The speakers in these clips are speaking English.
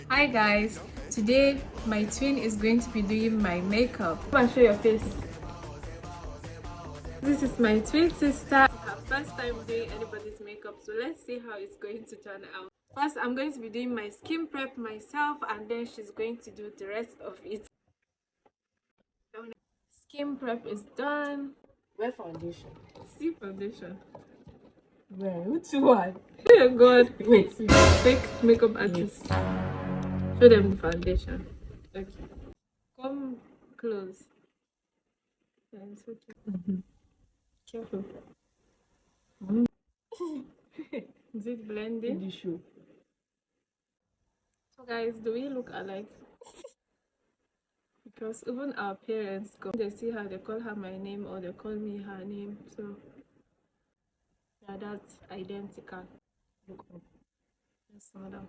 Hi guys, today my twin is going to be doing my makeup. Come and show your face. This is my twin sister. It's her first time doing anybody's makeup, so let's see how it's going to turn out. First, I'm going to be doing my skin prep myself, and then she's going to do the rest of it. Skin prep is done. Wear foundation. See foundation. Where? Which one? Oh god. Wait. Fake makeup artist. Show them the foundation. Okay. Come close. Yeah, it's okay. Careful. Is it blending? You show. So guys, do we look alike? Because even our parents go, they see her, they call her my name or they call me her name. So yeah, that's identical. Look up. Yes, madam.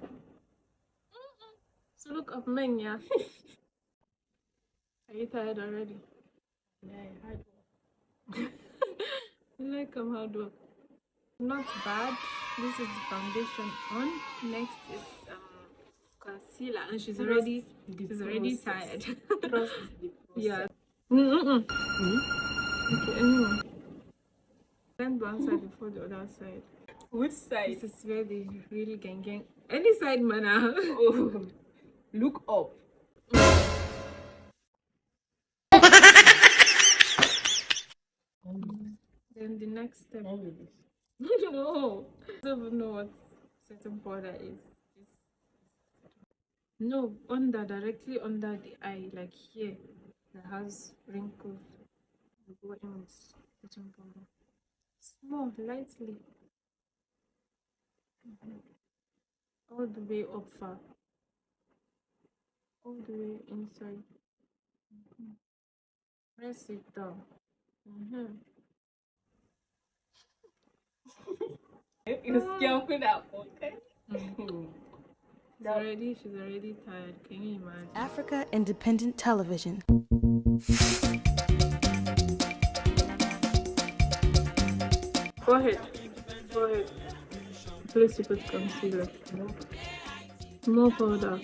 So look up, men, yeah. Are you tired already? Yeah, hard work. You like hard work. Not bad. This is the foundation on. Next is concealer, and she's already tired. Trust the process. Yeah. Okay, anyway. Stand one side before the other side. Which side? This is where they really gang. Any side, manna. Oh, look up. Then the next step. How with this? No, I don't even know what setting powder is. No, directly under the eye, like here, that has wrinkles. You go in with setting powder. Small, lightly. All the way up far. All the way inside. Press it down. You're scared that okay? She's already tired. Can you imagine? Africa Independent Television. Forehead. Please put concealer. More powder.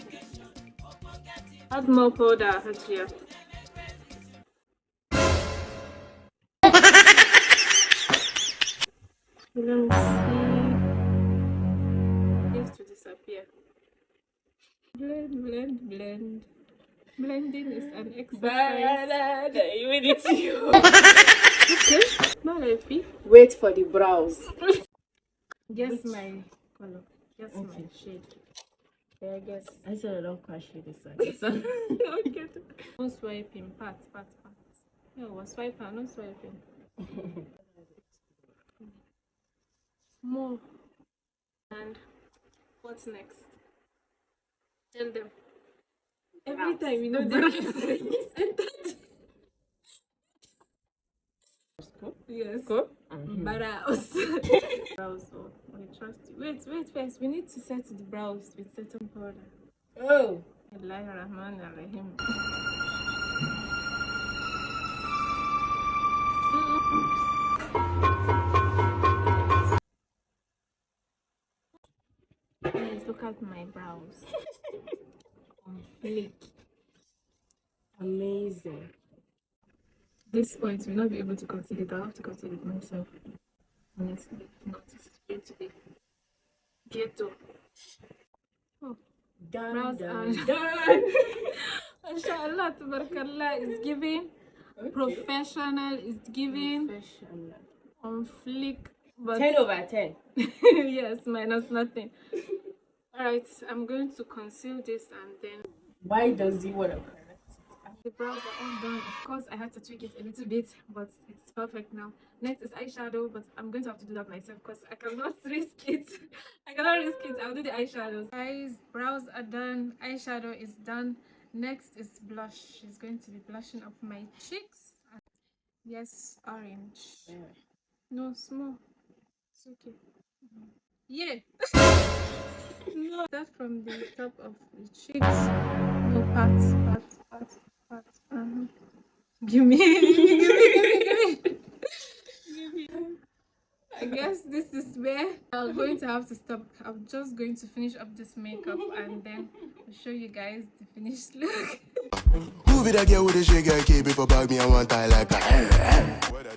Add more powder, Hajia. Let me see. Needs to disappear. Blend. Blending is an exercise. Okay. Malafi. Wait for the brows. Guess my color. Guess my shade. Yeah, I guess. I said I don't crash it this side. Okay. No swiping. Pat. No, we're swiping. No swiping. More. And what's next? Tell them. Every time, you know, they yes. Go. Brows. Brows. Oh, I trust you. Wait. First, we need to set the brows with setting powder. Oh. Bismillahirrahmanirrahim. Guys, look at my brows. On fleek. Amazing. At this point, we'll not be able to conceal it. I'll have to conceal it myself. Honestly, not it's going to be ghetto. Oh, brows are done. Mashallah, tabarakallah is giving. Okay. Professional is giving. Professional. On fleek. But 10 over 10. yes, minus nothing. Alright, I'm going to conceal this and then. Why does he want to correct it? The brows are all done. Of course, I had to tweak it a little bit, but it's perfect now. Next is eyeshadow, but I'm going to have to do that myself because I cannot risk it. I'll do the eyeshadows. Guys, brows are done. Eyeshadow is done. Next is blush. She's going to be blushing up my cheeks. Yes, orange. Yeah. No, small. It's okay. Yeah. No, start from the top of the cheeks. No, pat. Give me. I guess this is where I'm going to have to stop. I'm just going to finish up this makeup and then I'll show you guys the finished look. Move it again with a shake and keep it for bag me and one tie like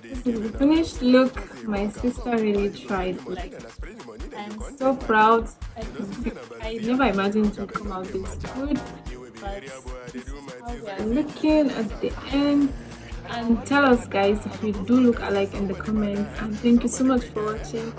This is the finished look. My sister really tried. Like, I'm so proud. I never imagined it would come out this good, but this is how we are looking at the end. And tell us guys if you do look alike in the comments, and thank you so much for watching.